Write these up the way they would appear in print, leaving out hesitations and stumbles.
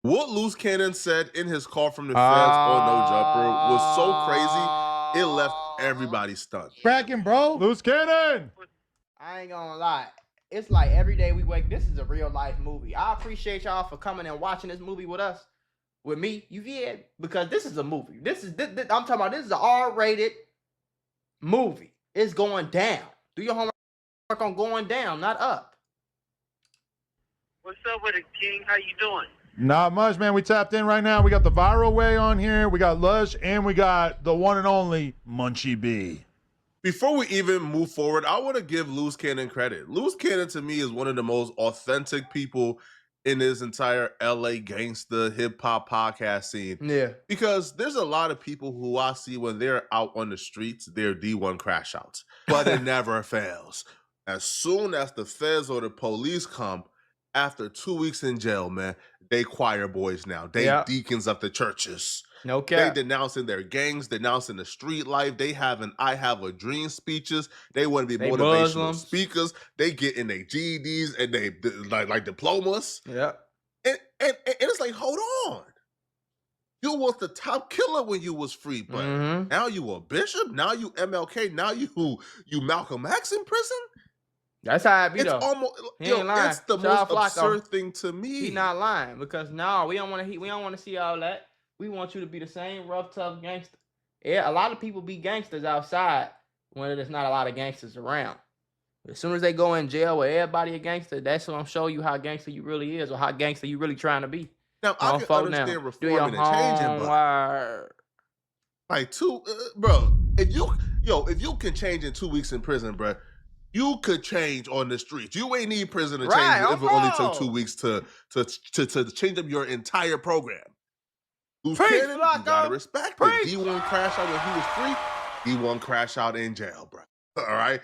What Loose Cannon said in his call from the feds on No Jumper was so crazy, it left everybody stunned. Cracking, bro. Loose Cannon. I ain't gonna lie. It's like every day we wake. This is a real life movie. I appreciate y'all for coming and watching this movie with us, with me. You get because this is a movie. This, I'm talking about. This is an R-rated movie. It's going down. Do your homework on going down, not up. What's up with it, King? How you doing? Not much, man. We tapped in right now. We got the Viral Way on here. We got Lush, and we got the one and only Munchie B. Before we even move forward, I want to give Loose Cannon credit. Loose Cannon, to me, is one of the most authentic people in this entire LA gangsta hip-hop podcast scene. Yeah. Because there's a lot of people who I see when they're out on the streets, they're D1 crash outs. But it never fails. As soon as the feds or the police come, after 2 weeks in jail, man, they choir boys now. They deacons of the churches. No cap. They denouncing their gangs, denouncing the street life. They having I Have a Dream speeches. They want to be motivational Muslims. speakers. They getting their GEDs and they like diplomas. Yeah. And it's like, hold on. You was the top killer when you was free, but now you a bishop? Now you MLK? Now you Malcolm X in prison? That's how it be, though. Almost, He ain't lying. it's the Shout most out absurd Flacco. thing to me. He not lying because no, we don't want to see all that. We want you to be the same rough, tough gangster. Yeah, a lot of people be gangsters outside when there's not a lot of gangsters around. As soon as they go in jail where everybody a gangster, that's when I'm showing you how gangster you really is or how gangster you really trying to be. Now, I can understand reforming and changing, but like bro, if you can change in 2 weeks in prison, bro, you could change on the streets. You ain't need prison to change if it only took 2 weeks to change up your entire program. Loose Cannon, you gotta respect it. D1 crash out when he was free. D1 crash out in jail, bro. All right,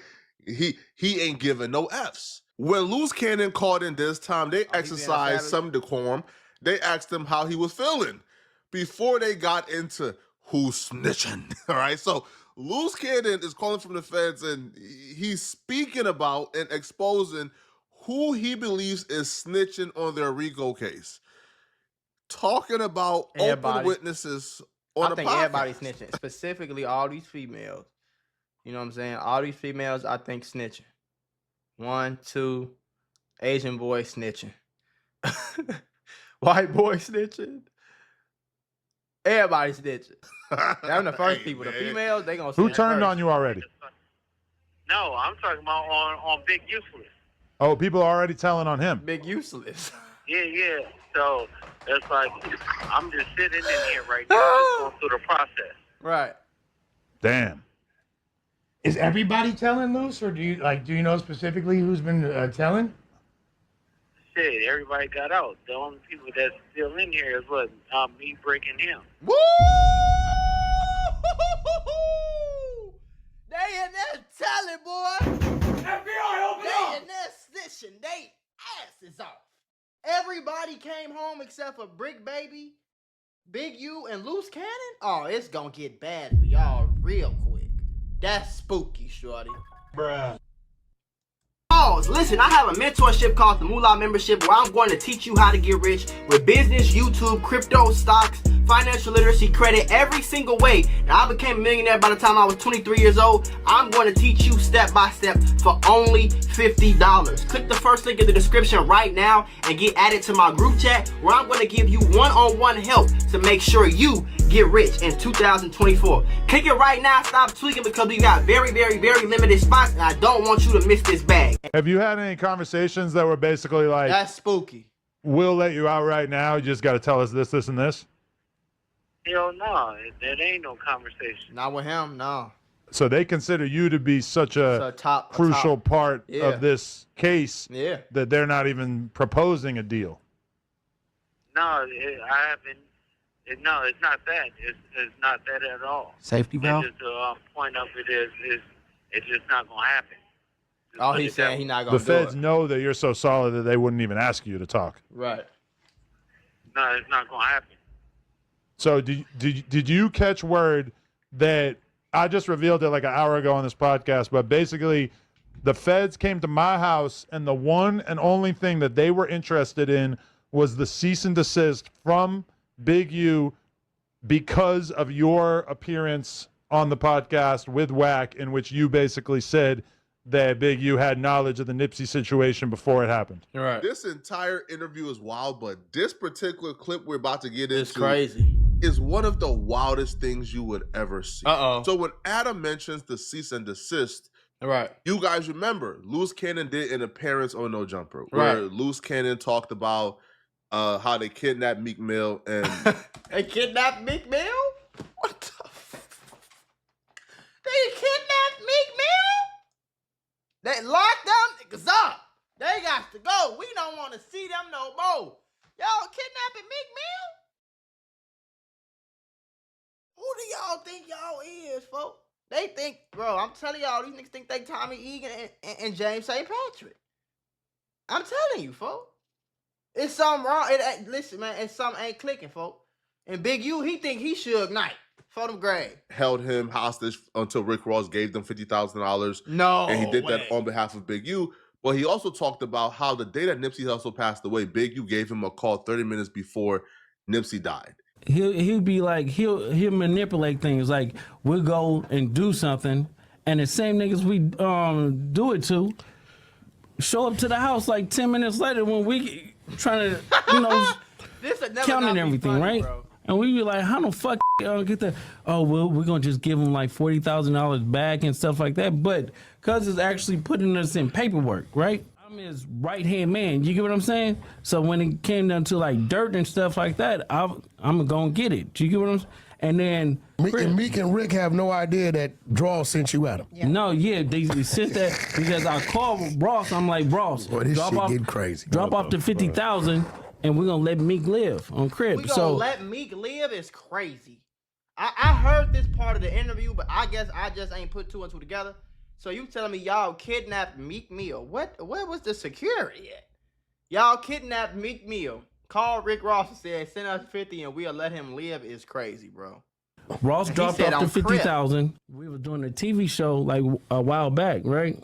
he ain't giving no Fs. When Loose Cannon called in this time, they exercised some decorum. They asked him how he was feeling before they got into who's snitching. All right, so Loose Cannon is calling from the feds and he's speaking about and exposing who he believes is snitching on their RICO case. Talking about open witnesses on the podcast. I think everybody's snitching, specifically all these females. You know what I'm saying? All these females, I think, snitching. 1, 2, Asian boy snitching. White boy snitching. Everybody snitching. They're the first people. The females, they gonna snitch. Who turned on you already? No, I'm talking about on Big Useless. Oh, people are already telling on him. Big Useless. Yeah. So it's like I'm just sitting in here right now, just going through the process. Right. Damn. Is everybody telling Loose, or do you know specifically who's been telling? Shit, everybody got out. The only people that's still in here is what me breaking him. Woo! They in there telling, boy. FBI, open They in there snitching. They asses off. Everybody came home except for Brick Baby, Big U, and Loose Cannon. Oh, it's gonna get bad for y'all real quick. That's spooky, shorty. Bruh. Listen, I have a mentorship called the Moolah Membership where I'm going to teach you how to get rich with business, YouTube, crypto, stocks, financial literacy, credit, every single way. Now, I became a millionaire by the time I was 23 years old. I'm going to teach you step by step for only $50. Click the first link in the description right now and get added to my group chat where I'm going to give you one-on-one help to make sure you get rich in 2024. Click it right now. Stop tweaking because we got very, very, very limited spots and I don't want you to miss this bag. Have you had any conversations that were basically like, that's spooky, we'll let you out right now, you just got to tell us this, this, and this? Hell no, that ain't no conversation. Not with him, no. So they consider you to be such a crucial part of this case that they're not even proposing a deal. No, I haven't. No, it's not that. It's not that at all. Safety valve? It's just the point of it is it's just not going to happen. Oh, he's saying he's not going to do it. The feds know that you're so solid that they wouldn't even ask you to talk. Right. No, it's not going to happen. So did you catch word that I just revealed it like an hour ago on this podcast, but basically the feds came to my house and the one and only thing that they were interested in was the cease and desist from Big U because of your appearance on the podcast with Wack, in which you basically said that Big U had knowledge of the Nipsey situation before it happened. Right. This entire interview is wild, but this particular clip we're about to get It's into crazy. is one of the wildest things you would ever see. Uh-oh. So when Adam mentions the cease and desist, Right. you guys remember Loose Cannon did an appearance on No Jumper, where Loose Cannon talked about how they kidnapped Meek Mill and They kidnapped Meek Mill? What the They kidnapped Meek Mill? They locked them niggas up. They got to go. We don't want to see them no more. Y'all kidnapping Meek Mill? Who do y'all think y'all is, folks? They think, bro, I'm telling y'all, these niggas think they Tommy Egan and James St. Patrick. I'm telling you, folks. It's something wrong. Listen, man, it's something ain't clicking, folks. And Big U, he think he Suge Knight for them grave. held him hostage until Rick Ross gave them $50,000. No, and he did that on behalf of Big U. But he also talked about how the day that Nipsey Hussle passed away, Big U gave him a call 30 minutes before Nipsey died. He'll be like he'll manipulate things. Like we'll go and do something, and the same niggas we do it to show up to the house like 10 minutes later when we trying to counting everything, funny, right? Bro. And we be like, how the fuck get that? Oh well, we're gonna just give him like $40,000 back and stuff like that. But cause it's actually putting us in paperwork, right? I'm his right hand man. You get what I'm saying? So when it came down to like dirt and stuff like that, I'm gonna get it. You get what I'm saying? And then Meek and Rick have no idea that Draw sent you at him. Yeah. No, yeah, they sent that because I called Ross. I'm like, Ross, boy, this shit getting crazy. Drop off the 50,000, and we're gonna let Meek live on crib. We gonna let Meek live is crazy. I heard this part of the interview, but I guess I just ain't put two and two together. So you telling me y'all kidnapped Meek Mill? Where was the security at? Y'all kidnapped Meek Mill. Called Rick Ross and said, send us 50 and we'll let him live is crazy, bro. Ross dropped off the 50,000. We were doing a TV show like a while back, right?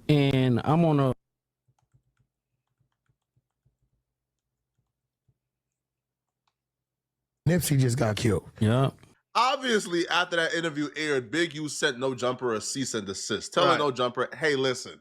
And I'm on a Nipsey just got killed. Yeah. Obviously, after that interview aired, Big U sent No Jumper a cease and desist, telling No Jumper, hey, listen,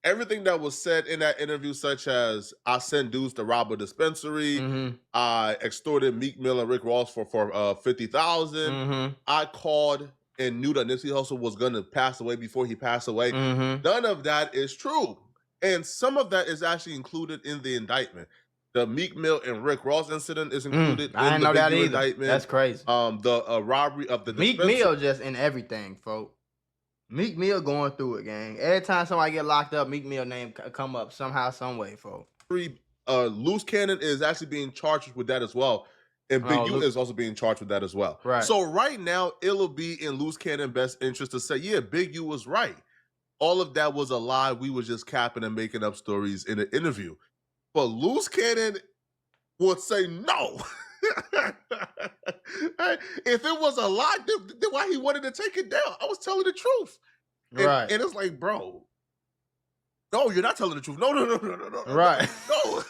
everything that was said in that interview, such as I sent dudes to rob a dispensary, I extorted Meek Mill and Rick Ross for $50,000, I called and knew that Nipsey Hussle was going to pass away before he passed away. None of that is true. And some of that is actually included in the indictment. The Meek Mill and Rick Ross incident is included in the Big U indictment. That's crazy. The robbery of the Meek Mill just in everything, folks. Meek Mill going through it, gang. Every time somebody get locked up, Meek Mill name come up somehow, some way, folks. Loose Cannon is actually being charged with that as well. And Big U is also being charged with that as well. Right. So right now, it'll be in Loose Cannon's best interest to say, yeah, Big U was right. All of that was a lie. We were just capping and making up stories in an interview. But Loose Cannon would say no. If it was a lie, then why he wanted to take it down? I was telling the truth. And it's like, bro, no, you're not telling the truth. No. Right. No.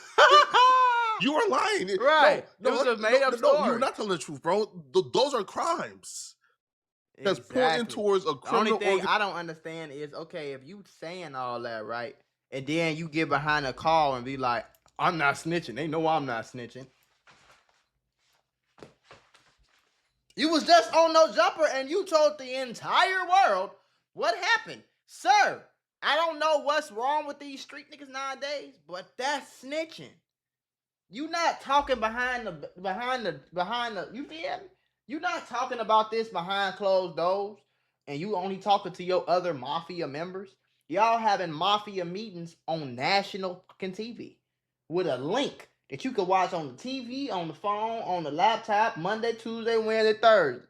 You are lying. Right. No, it was a made up story. No, you're not telling the truth, bro. Those are crimes. That's pointing towards a criminal. The only thing I don't understand is, okay, if you saying all that, right, and then you get behind a call and be like, I'm not snitching. They know I'm not snitching. You was just on No Jumper and you told the entire world what happened. Sir, I don't know what's wrong with these street niggas nowadays, but that's snitching. You not talking behind the, you feel me? You not talking about this behind closed doors and you only talking to your other mafia members. Y'all having mafia meetings on national fucking TV with a link that you can watch on the TV, on the phone, on the laptop, Monday, Tuesday, Wednesday, Thursday.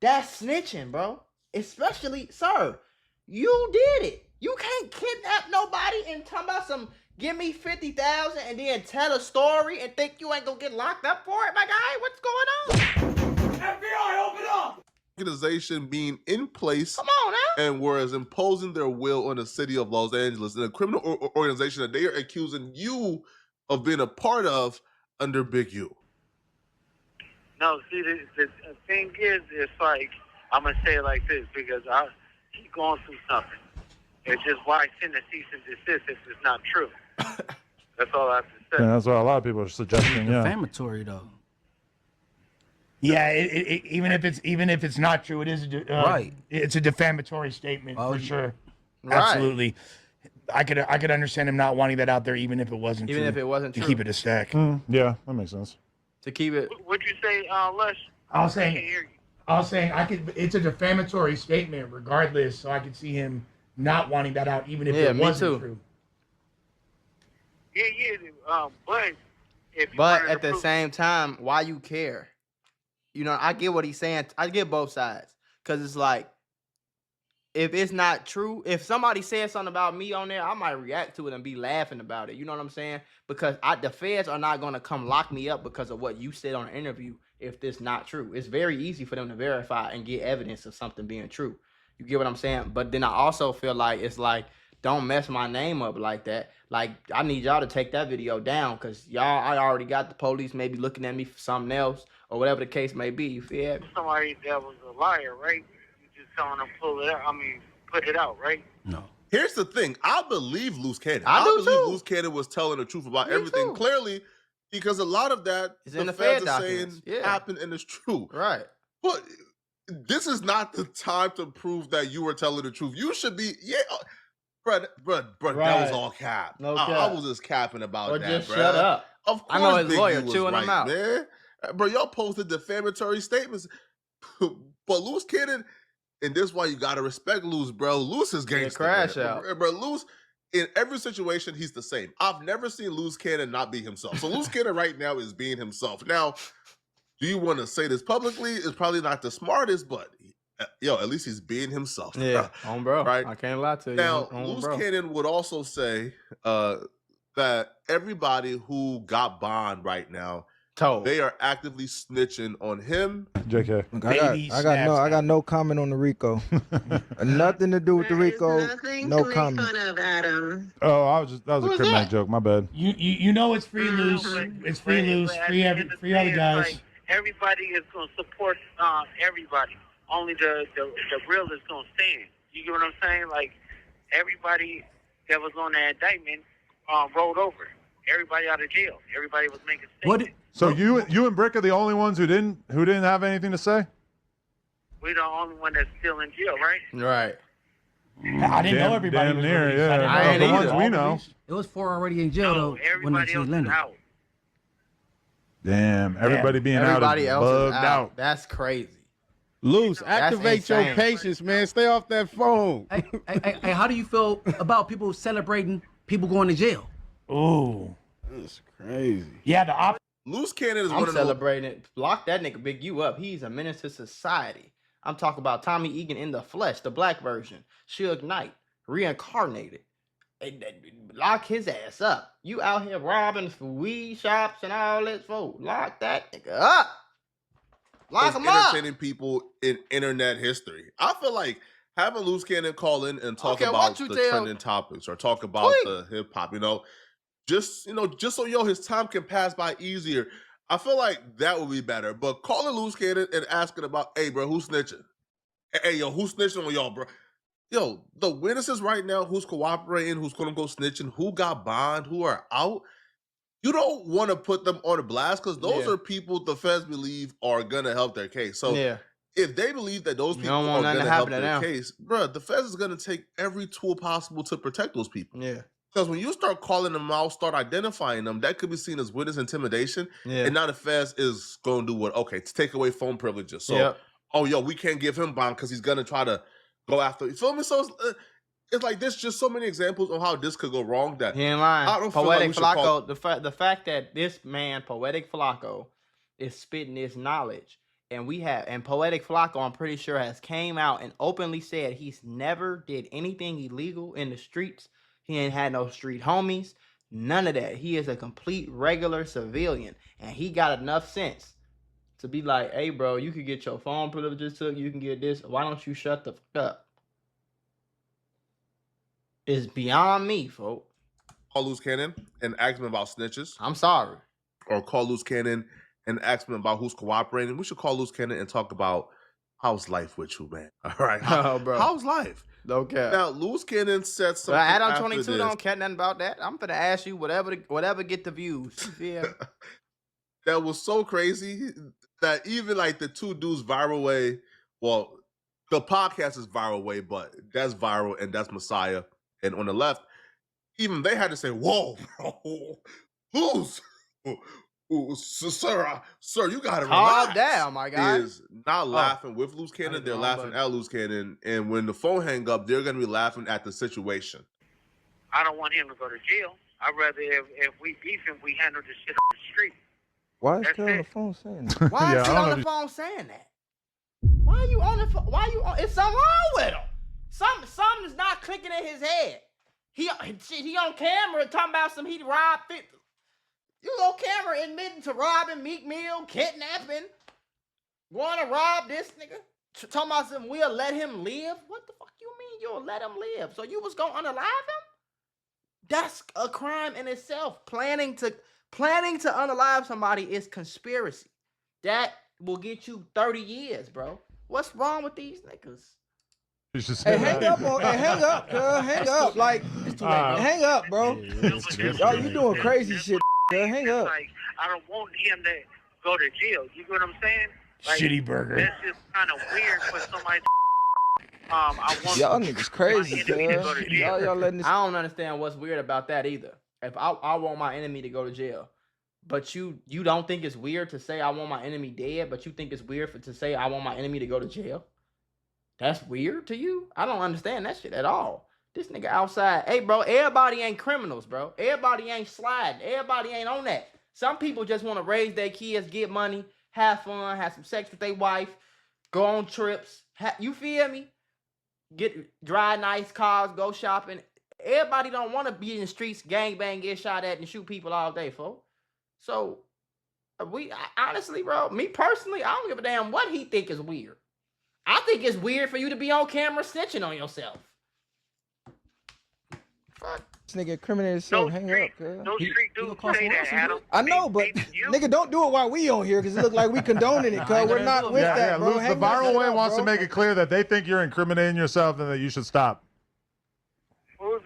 That's snitching, bro. Especially, sir, you did it. You can't kidnap nobody and talk about some, give me 50,000 and then tell a story and think you ain't gonna get locked up for it, my guy. What's going on? FBI, open up! Organization being in place, come on now, and whereas imposing their will on the city of Los Angeles in a criminal organization that they are accusing you of being a part of under Big U? No, see, the thing is, it's like, I'm going to say it like this, because he's going through something. It's just why send a cease and desist if it's not true. That's all I have to say. Yeah, that's what a lot of people are suggesting. Yeah. Defamatory though. Yeah, even if it's not true, it is right. It's a defamatory statement for sure. Right. Absolutely. I could understand him not wanting that out there, even if it wasn't true. Even if it wasn't to true. keep it a stack. Yeah, that makes sense. To keep it. What'd you say, Les? I was saying it's a defamatory statement regardless, so I could see him not wanting that out, even if it wasn't true. Yeah, but at the same time, why you care? You know, I get what he's saying. I get both sides. Because it's like, if it's not true, if somebody says something about me on there, I might react to it and be laughing about it. You know what I'm saying? Because the feds are not going to come lock me up because of what you said on an interview if this not true. It's very easy for them to verify and get evidence of something being true. You get what I'm saying? But then I also feel like it's like, don't mess my name up like that. Like, I need y'all to take that video down because I already got the police maybe looking at me for something else or whatever the case may be. You feel me? Somebody that was a liar, right? You just telling them put it out, right? No. Here's the thing. I believe Loose Cannon. I do believe too. Loose Cannon was telling the truth about Me everything too. clearly because a lot of that It's in the feds Fed are saying documents. happened and it's true. Right. But this is not the time to prove that you were telling the truth. You should be, bro, that was all cap. No I cap. was just capping about Or that, just bro. shut up. Of course, I know his Big lawyer U was chewing right, him out. man. Bro, y'all posted defamatory statements. But Loose Cannon, and this is why you gotta respect Loose, bro. Loose is gangster. Crash man. out. Bro, Loose, in every situation, he's the same. I've never seen Loose Cannon not be himself. So Loose Cannon right now is being himself. Now, do you want to say this publicly? It's probably not the smartest, but at least he's being himself. Yeah, bro. Right? I can't lie to you. Now, Loose Cannon would also say that everybody who got bond right now, they are actively snitching on him. JK. I got no comment on the Rico. Nothing to do with the Rico. No comment. Oh, that was a criminal joke. My bad. You know it's free loose. It's free loose. Free other guys. Like, everybody is going to support everybody. Only the real is going to stand. You get what I'm saying? Like, everybody that was on that indictment rolled over. Everybody out of jail. Everybody was making statements. So you and Brick are the only ones who didn't have anything to say? We're the only one that's still in jail, right? Right. I didn't know everybody damn was near, released. yeah. I didn't The know ones we know. It was 4 already in jail though. When they Everybody else is Linda. out. Damn, everybody being Everybody out is else is bugged out. That's crazy. Loose, activate your insane. patience, man. Stay off that phone. Hey, how do you feel about people celebrating people going to jail? Ooh. That's crazy. Yeah, the Opps. Loose Cannon is I'm one of those. celebrating it. Lock that nigga Big U up. He's a menace to society. I'm talking about Tommy Egan in the flesh, the black version. Suge Knight, reincarnated. Lock his ass up. You out here robbing weed shops and all this, folks. Lock that nigga up. Lock him up. Entertaining people in internet history. I feel like having Loose Cannon call in and talk Okay, about what you the tell- trending topics or talk about the hip hop, just so his time can pass by easier. I feel like that would be better. But calling Loose Cannon and asking about, hey, bro, who's snitching? Hey, yo, who's snitching on y'all, bro? Yo, the witnesses right now, who's cooperating, who's quote unquote snitching, who got bond, who are out. You don't want to put them on a blast because those are people the feds believe are gonna help their case. So if they believe that those people are gonna help their case, bro, the feds is gonna take every tool possible to protect those people. Yeah. Because when you start calling them out, start identifying them, that could be seen as witness intimidation. And now the feds is going to do what? Okay, to take away phone privileges. So, we can't give him bond because he's going to try to go after. You feel me? So it's like there's just so many examples of how this could go wrong that he ain't lying. I don't feel Poetic like we should call... the fact that this man, Poetic Flacco, is spitting this knowledge. And Poetic Flacco, I'm pretty sure, has came out and openly said he's never did anything illegal in the streets. He ain't had no street homies, none of that. He is a complete regular civilian, and he got enough sense to be like, hey, bro, you could get your phone privileges took, you can get this. Why don't you shut the fuck up? It's beyond me, folks. call Loose Cannon and ask him about snitches. I'm sorry. Or call Loose Cannon and ask him about who's cooperating. We should call Loose Cannon and talk about how's life with you, man. All right. Bro. How's life? Okay. Now, Loose Cannon said something. But Adam 22 don't care nothing about that. I'm gonna ask you whatever get the views. Yeah. That was so crazy that even like the two dudes viral way, well, the podcast is viral way, but that's viral and that's Messiah. And on the left, even they had to say, "Whoa, bro, who's sir, you gotta relax." Calm down, my guy. Is not laughing with Loose Cannon, they're laughing at Loose Cannon. And when the phone hang up, they're gonna be laughing at the situation. I don't want him to go to jail. I'd rather if we beef him, we handle this shit on the street. Why is That's he on it. the phone saying that? Why is he on the phone saying that? Why are you on the phone? Why are you on? It's something wrong with him. Something is not clicking in his head. He on camera talking about some he robbed 50. You on camera admitting to robbing Meek Mill, kidnapping, want to rob this nigga. Talking about some we'll let him live. What the fuck you mean you'll let him live? So you was gonna unalive him? That's a crime in itself. Planning to unalive somebody is conspiracy. That will get you 30 years, bro. What's wrong with these niggas? Hey, hang up, hang up, girl. Hang up. Like, hang up, bro. Y'all, you doing crazy shit, girl. Hang up. Like, I don't want him to go to jail. You get what I'm saying? Like, Shitty burger. That's just kind of weird for somebody to, I want Y'all niggas crazy, girl. Y'all letting this. I don't understand what's weird about that either. If I want my enemy to go to jail, but you don't think it's weird to say I want my enemy dead, but you think it's weird to say I want my enemy to go to jail? That's weird to you? I don't understand that shit at all. This nigga outside. Hey, bro, everybody ain't criminals, bro. Everybody ain't sliding. Everybody ain't on that. Some people just want to raise their kids, get money, have fun, have some sex with their wife, go on trips. You feel me? Drive nice cars, go shopping. Everybody don't want to be in the streets, gangbang, get shot at, and shoot people all day, folks. So, honestly, bro, me personally, I don't give a damn what he think is weird. I think it's weird for you to be on camera snitching on yourself. Fuck. This nigga incriminated himself. Hang up, girl. No street dude say that, Adam. I know, but nigga, don't do it while we on here because it look like we condoning it, cuz we're not with that, bro. Luke, the viral way wants to make it clear that they think you're incriminating yourself and that you should stop. Who's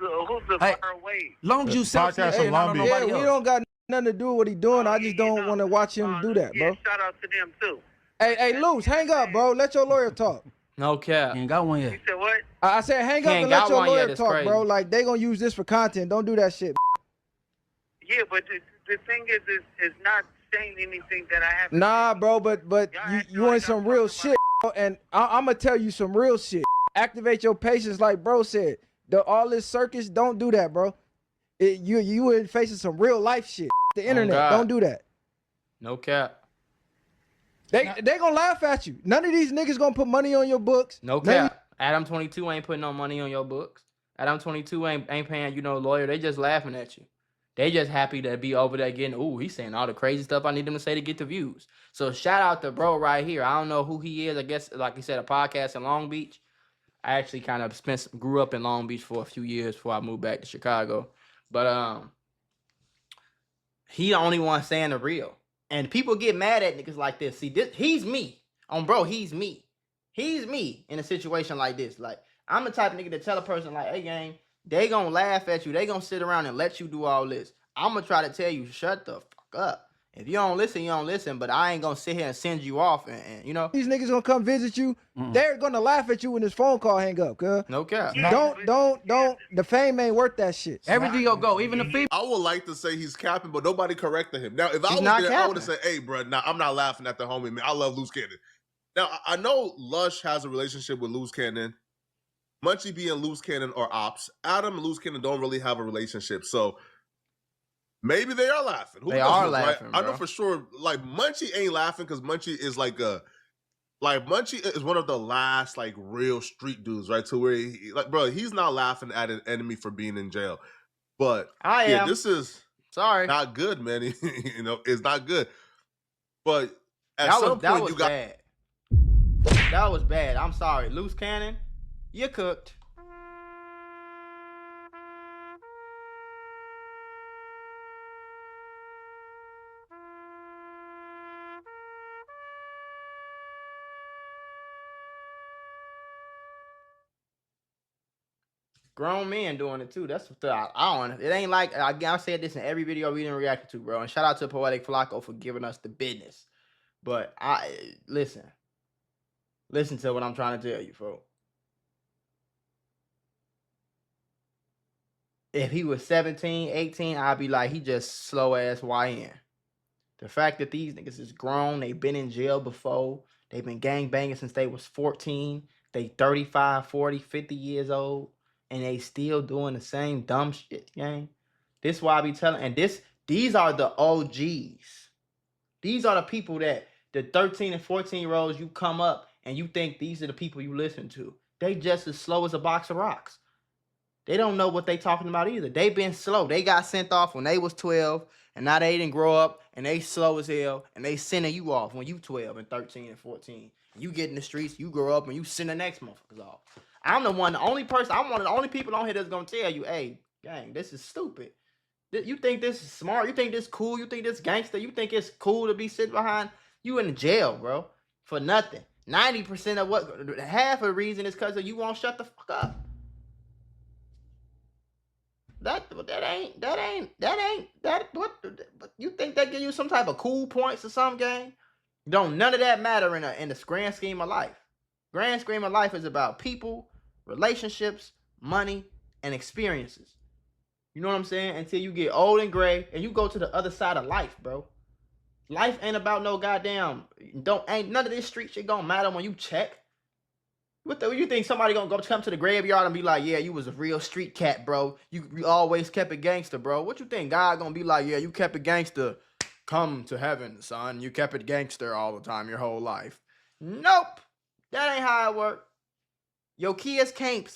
the viral way? Long as you podcast from Long Beach. Yeah, we don't got nothing to do with what he doing. I just don't want to watch him do that, bro. Shout out to them too. Hey, Luce, hang up, bro. Let your lawyer talk. No cap. Ain't got one yet. You said what? I said hang up and let your lawyer talk, bro. Like, they gonna use this for content. Don't do that shit. Yeah, but the thing is not saying anything that I have. Nah, bro, but you in some real shit, bro, and I'm gonna tell you some real shit. Activate your patience, like bro said. All this circus, don't do that, bro. You in facing some real life shit. The internet, don't do that. No cap. They gonna laugh at you. None of these niggas gonna put money on your books. No cap. Adam 22 ain't putting no money on your books. Adam 22 ain't paying you no lawyer. They just laughing at you. They just happy to be over there getting, ooh, he's saying all the crazy stuff I need him to say to get the views. So shout out to bro right here. I don't know who he is. I guess, like he said, a podcast in Long Beach. I actually kind of grew up in Long Beach for a few years before I moved back to Chicago. But he the only one saying the real. And people get mad at niggas like this. See, he's me. Bro, he's me. He's me in a situation like this. Like, I'm the type of nigga to tell a person like, hey, gang, they gonna laugh at you. They gonna sit around and let you do all this. I'm gonna try to tell you, shut the fuck up. If you don't listen, you don't listen. But I ain't gonna sit here and send you off and you know. These niggas gonna come visit you. They're gonna laugh at you when this phone call hang up, cuz. No cap. Don't. The fame ain't worth that shit. Everything you'll go, even the female. I would like to say he's capping, but nobody corrected him. Now, if I was there, I would have said, hey, bro, nah, I'm not laughing at the homie, man. I love Loose Cannon. Now, I know Lush has a relationship with Loose Cannon. Munchie being Loose Cannon or Opps. Adam and Loose Cannon don't really have a relationship, so maybe they are laughing. They are laughing, right? I know for sure, like, Munchie ain't laughing because Munchie is Munchie is one of the last, like, real street dudes, right? To where, he's not laughing at an enemy for being in jail. But, this is not good, man. You know, it's not good. But at some point, you got... bad. That was bad. I'm sorry. Loose Cannon, you cooked. grown men doing it too. That's what I don't. It ain't like I said this in every video we didn't react to, bro. And shout out to Poetic Flacco for giving us the business. But listen to what I'm trying to tell you, folks. If he was 17, 18, I'd be like, he just slow ass YN. The fact that these niggas is grown, they've been in jail before, they've been gangbanging since they was 14, they 35, 40, 50 years old, and they still doing the same dumb shit, gang. This is why I be telling, and these are the OGs. These are the people that, the 13 and 14-year-olds, you come up and you think these are the people you listen to. They just as slow as a box of rocks. They don't know what they talking about either. They been slow. They got sent off when they was 12, and now they didn't grow up, and they slow as hell, and they sending you off when you 12 and 13 and 14. And you get in the streets, you grow up, and you send the next motherfuckers off. I'm one of the only people on here that's gonna tell you, hey, gang, this is stupid. You think this is smart? You think this cool? You think this gangster? You think it's cool to be sitting behind? You in jail, bro, for nothing. 90% of half of the reason is because you won't shut the fuck up. That you think that give you some type of cool points or some game? Don't none of that matter in the grand scheme of life. Grand scheme of life is about people, relationships, money, and experiences. You know what I'm saying? Until you get old and gray and you go to the other side of life, bro. Life ain't about no goddamn ain't none of this street shit gonna matter when you check. What you think somebody gonna come to the graveyard and be like, yeah, you was a real street cat, bro. You always kept it gangster, bro. What you think God gonna be like, yeah, you kept it gangster. Come to heaven, son. You kept it gangster all the time, your whole life. Nope. That ain't how it work. Your kids can't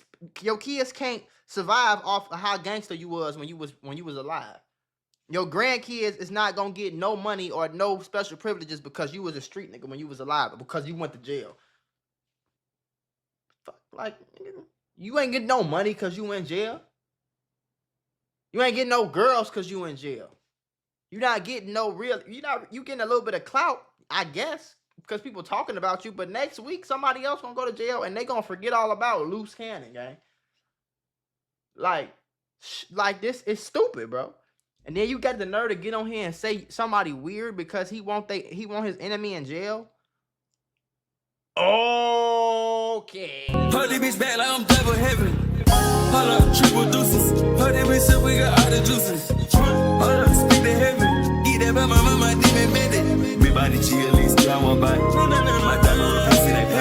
survive off of how gangster you was when you was alive. Your grandkids is not gonna get no money or no special privileges because you was a street nigga when you was alive, or because you went to jail. Like, you ain't getting no money because you in jail. You ain't getting no girls because you in jail. You not getting no real, you getting a little bit of clout, I guess, because people talking about you, but next week somebody else gonna go to jail and they gonna forget all about loose cannon, gang. Like this is stupid, bro. And then you got the nerve to get on here and say somebody weird because he want his enemy in jail. Okay. Hold this bitch back like I'm double heavy. Hold up, triple deuces. Hold that bitch up, we got all the juices. Hold up, speak the heavy. Eat that by my mama, demon minute. Me body chill, at least try one bite.